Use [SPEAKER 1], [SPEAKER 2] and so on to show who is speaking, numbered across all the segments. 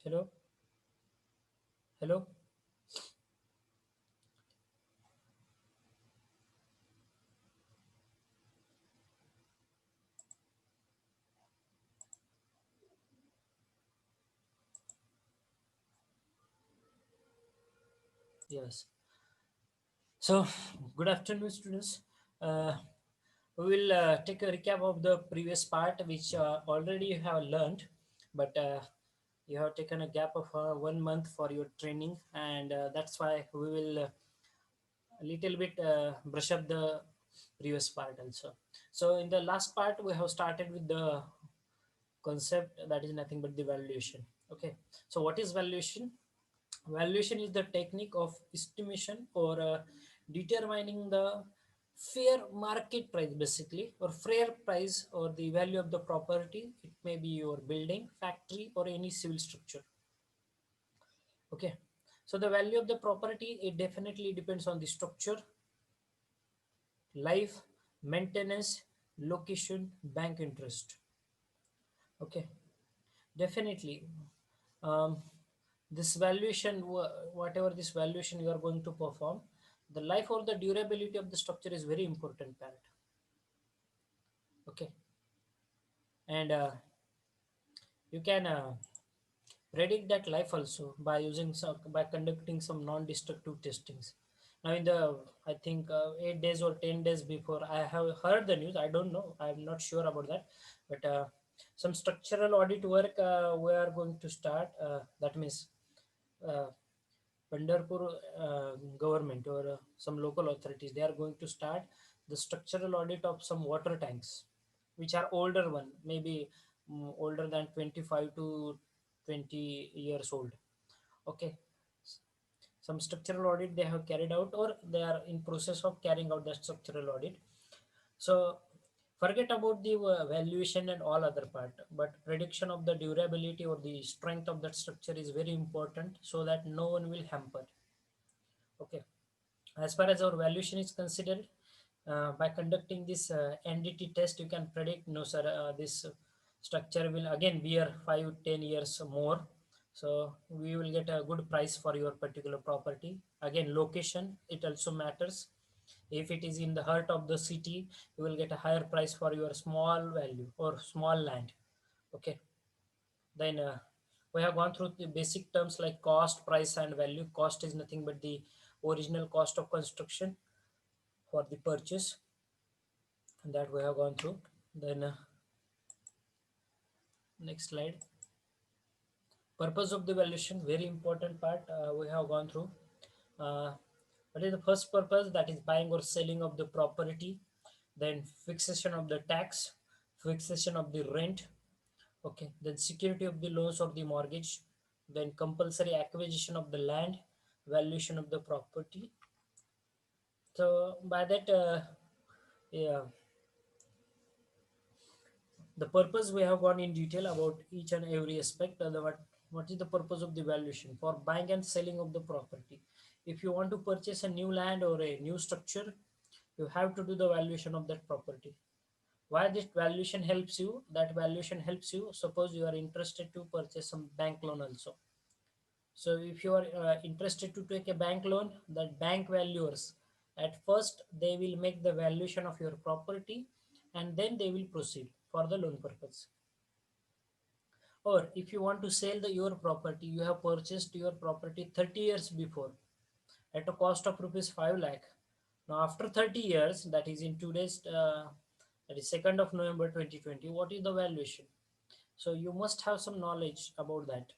[SPEAKER 1] Hello, hello. Yes. So, good afternoon, students. Uh, we will take a recap of the previous part, which already you have learned, but you have taken a gap of 1 month for your training, and that's why we will a little bit brush up the previous part also. So, in the last part, we have started with the concept that is nothing but the valuation. Okay. So, what is valuation? Valuation is the technique of estimation or determining the fair market price, basically, or fair price or the value of the property. It may be your building, factory, or any civil structure. Okay. So the value of the property, it definitely depends on the structure, life, maintenance, location, bank interest. Okay. Definitely. Um, this valuation, whatever this valuation you are going to perform, the life or the durability of the structure is very important part. Okay. And you can predict that life also by using some, by conducting some non-destructive testings. Now in the, I think 8 days or 10 days before, I have heard the news. I don't know, I'm not sure about that, but some structural audit work we are going to start. That means uh, Pandarpur government or some local authorities, they are going to start the structural audit of some water tanks, which are older one, maybe older than 25 to 20 years old. Okay, some structural audit they have carried out, or they are in process of carrying out the structural audit. So forget about the valuation and all other part, but prediction of the durability or the strength of that structure is very important so that no one will hamper. Okay. As far as our valuation is considered, by conducting this NDT test, you can predict, no, sir, this structure will again be here 5-10 years more. So we will get a good price for your particular property. Again, location, it also matters. If it is in the heart of the city, you will get a higher price for your small value or small land. Okay. Then we have gone through the basic terms like cost, price, and value. Cost is nothing but the original cost of construction for the purchase, and that we have gone through. Then next slide. Purpose of the valuation, very important part. We have gone through. Uh, what is the first purpose? That is buying or selling of the property. Then fixation of the tax, fixation of the rent. Okay. Then security of the loans or the mortgage. Then compulsory acquisition of the land, valuation of the property. So by that, yeah, the purpose we have gone in detail about each and every aspect. What is the purpose of the valuation for buying and selling of the property? If you want to purchase a new land or a new structure, you have to do the valuation of that property. Why this valuation helps you? That valuation helps you. Suppose you are interested to purchase some bank loan also. So if you are interested to take a bank loan, that bank valuers at first they will make the valuation of your property, and then they will proceed for the loan purpose. Or if you want to sell your property, you have purchased your property 30 years before at a cost of rupees 5 lakh. Now after 30 years, that is in today's, that is 2nd of November 2020, what is the valuation? So you must have some knowledge about that.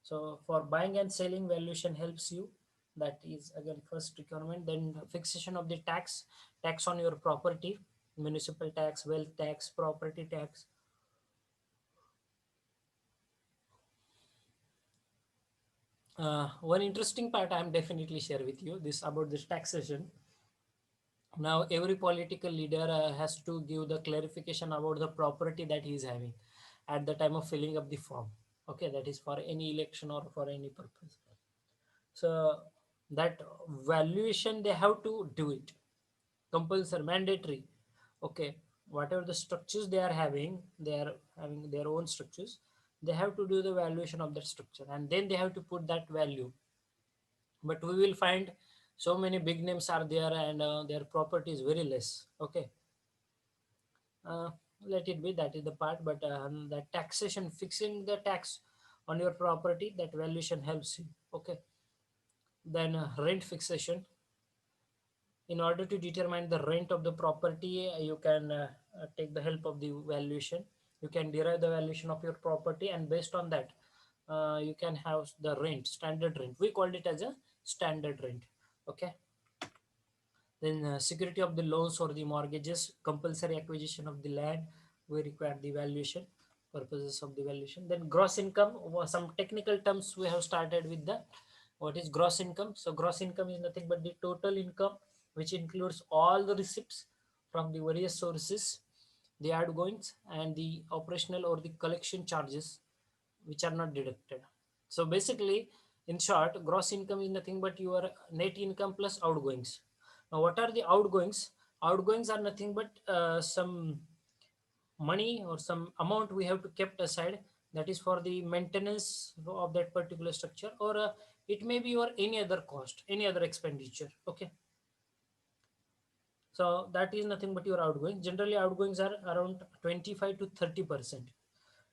[SPEAKER 1] So for buying and selling, valuation helps you. That is again first requirement. Then fixation of the tax, tax on your property, municipal tax, wealth tax, property tax. One interesting part I'm definitely share with you this about this taxation. Now every political leader has to give the clarification about the property that he is having at the time of filling up the form. Okay, that is for any election or for any purpose. So that valuation they have to do it compulsory, mandatory. Okay, whatever the structures they are having, they are having their own structures. They have to do the valuation of that structure, and then they have to put that value. But we will find so many big names are there, and their property is very less. Okay, uh, let it be, that is the part. But the taxation, fixing the tax on your property, that valuation helps you. Okay, then rent fixation. In order to determine the rent of the property, you can take the help of the valuation. You can derive the valuation of your property, and based on that, you can have the rent, standard rent. We called it as a standard rent. Okay, then security of the loans or the mortgages, compulsory acquisition of the land, we require the valuation, purposes of the valuation. Then gross income, some technical terms we have started with the, what is gross income. So gross income is nothing but the total income which includes all the receipts from the various sources, the outgoings, and the operational or the collection charges which are not deducted. So basically, in short, gross income is nothing but your net income plus outgoings. Now, what are the outgoings? Outgoings are nothing but some money or some amount we have to kept aside, that is for the maintenance of that particular structure, or it may be your any other cost, any other expenditure. Okay, so that is nothing but your outgoing. Generally, outgoings are around 25 to 30%.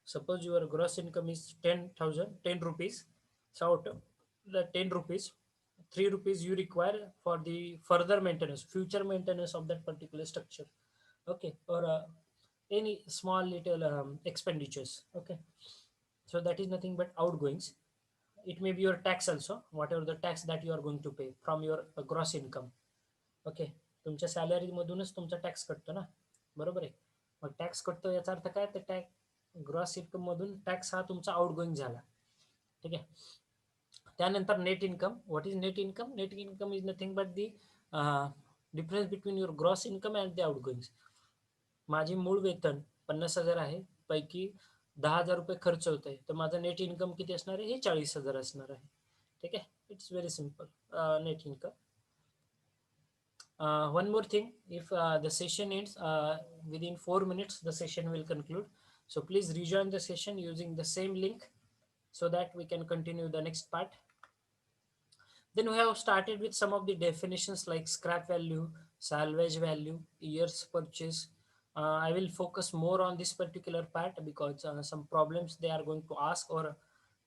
[SPEAKER 1] Suppose your gross income is 10,000, 10 rupees. So out of the 10 rupees, 3 rupees you require for the further maintenance, future maintenance of that particular structure. Okay, or any small little expenditures. Okay, so that is nothing but outgoings. It may be your tax also, whatever the tax that you are going to pay from your gross income. Okay, तुमच्या सॅलरीमधूनच तुमचा tax कटतो ना, बरोबर आहे. मग tax कटतो याचा अर्थ काय, तर gross income मधून tax हा तुमचा आउटगोईंग झाला. ठीक आहे. त्यानंतर net income. What is net income? Net income is nothing but the difference between your gross income and the outgoings. माझी मूळ वेतन 50,000 आहे, पैकी 10,000 रुपये खर्च होत आहे, तर माझं नेट इन्कम किती असणार आहे? हे 40,000 असणार आहे. ठीक आहे. It's very simple net income. One more thing, if the session ends within 4 minutes, the session will conclude. So please rejoin the session using the same link so that we can continue the next part. Then we have started with some of the definitions like scrap value, salvage value, years purchase. I will focus more on this particular part because some problems they are going to ask, or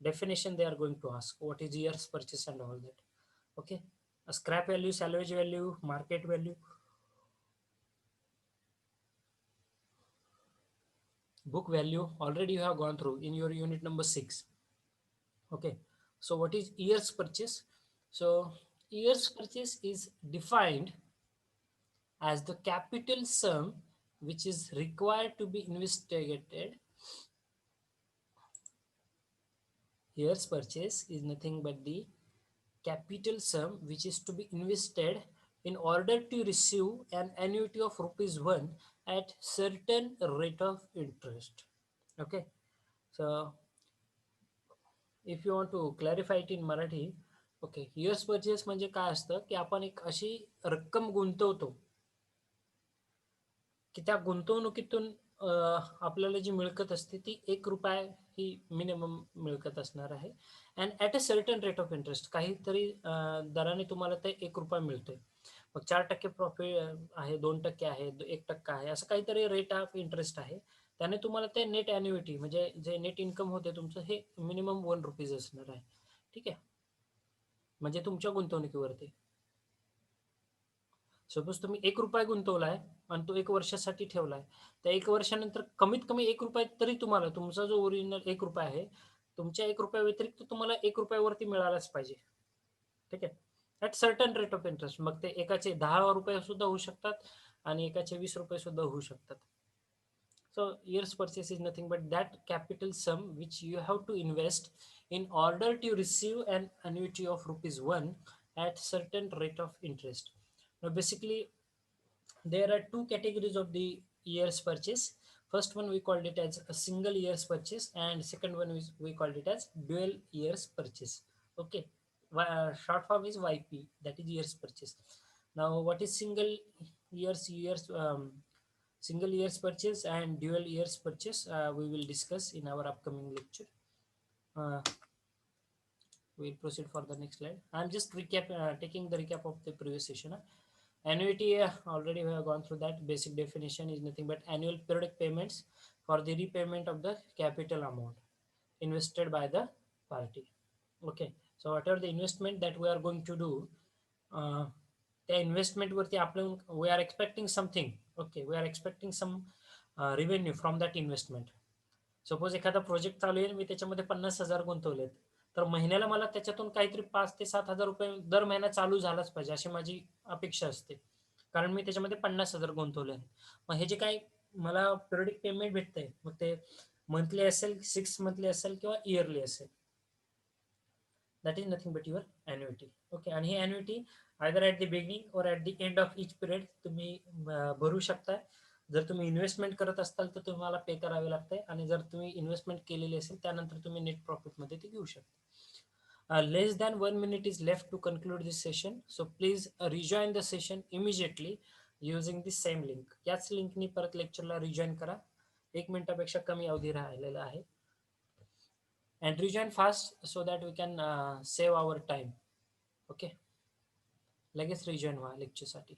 [SPEAKER 1] definition they are going to ask. What is years purchase and all that. Okay. Scrap value, salvage value, market value, book value, already you have gone through in your unit number 6. Okay, so what is years purchase? So years purchase is defined as the capital sum which is required to be investigated. Years purchase is nothing but the capital sum which is to be invested in order to receive an annuity of rupees 1 at certain rate of interest. Okay, so if you want to clarify it in Marathi. Okay, US purchase म्हणजे काय असतं, की आपण एक अशी रक्कम गुंतवतो की त्या गुंतवणुकीतून आपल्याला जी मिळकत असते ती 1 रुपया ही मिनिमम मिळकत असणार आहे. And at a certain rate of interest, काहीतरी दराने तुम्हाला ते 1 रुपया मिळतोय. मग 4% प्रॉफिट आहे, 2% आहे, 1% आहे, असं काहीतरी रेट ऑफ इंटरेस्ट आहे. त्याने तुम्हाला ते नेट ॲन्युइटी म्हणजे जे नेट इन्कम होते तुमचं, हे मिनिमम 1 रुपीज असणार आहे. ठीक आहे, म्हणजे तुमच्या गुंतवणुकीवरती. सपोज तुम्ही 1 रुपया गुंतवलाय आणि तो 1 वर्षासाठी ठेवलाय, त्या 1 वर्षानंतर कमीत कमी 1 रुपया तरी तुम्हाला, तुमचा जो ओरिजिनल 1 रुपया आहे, तुमच्या 1 रुपया व्यतिरिक्त तुम्हाला 1 रुपयावरती मिळालाच पाहिजे. ठीक आहे, at certain rate of interest. मग ते एकाचे 10 रुपये सुद्धा होऊ शकतात आणि एकाचे 20 रुपये सुद्धा होऊ शकतात. So year's purchase is nothing but that capital sum which you have to invest in order to receive an annuity of rupees 1 at certain rate of interest. Now basically there are two categories of the year's purchase. First one we called it as a single year's purchase, and second one is we called it as dual year's purchase. Okay, short form is YP, that is year's purchase. Now what is single years single years purchase and dual years purchase we will discuss in our upcoming lecture. uh, we'll proceed for the next slide. I'm just taking the recap of the previous session. Annuity, already we have gone through that. Basic definition is nothing but annual periodic payments for the repayment of the capital amount invested by the party. Okay, so whatever the investment that we are going to do, त्या investment वरती आपण we are expecting something. Okay, we are expecting some revenue from that investment. Suppose एखादा project चालू आहे, मी त्याच्यामध्ये 50,000 गुंतवलेत, तर महिन्याला मला त्याच्यातून काहीतरी 5 ते 7 हजार रुपये दर महिना चालू झालाच पाहिजे अशी माझी अपेक्षा असते, कारण मी त्याच्यामध्ये 50,000 गुंतवले आहे. मग हे जे काही मला पिरियडिक पेमेंट भेटतंय, मग ते मंथली असेल, 6 मंथली असेल किंवा इयरली असेल, that is nothing but your annuity. Okay, आणि ही annuity either at the beginning or at the end of each period तुम्ही भरू शकताय. जर तुम्ही इन्व्हेस्टमेंट करत असाल तर तुम्हाला पे करावे लागते, आणि जर तुम्ही इन्व्हेस्टमेंट केलेली असेल त्यानंतर तुम्ही नेट प्रॉफिटमध्ये ते घेऊ शकता. Less than 1 minute is left to conclude this session, so please rejoin the session immediately using the same link. याच लिंकनी परत लेक्चरला रिजॉइन करा. 1 मिनिटापेक्षा कमी अवधी राहिलेला आहे. And rejoin fast so that we can save our time. Okay, लगेच rejoin व्हा लेक्चरसाठी.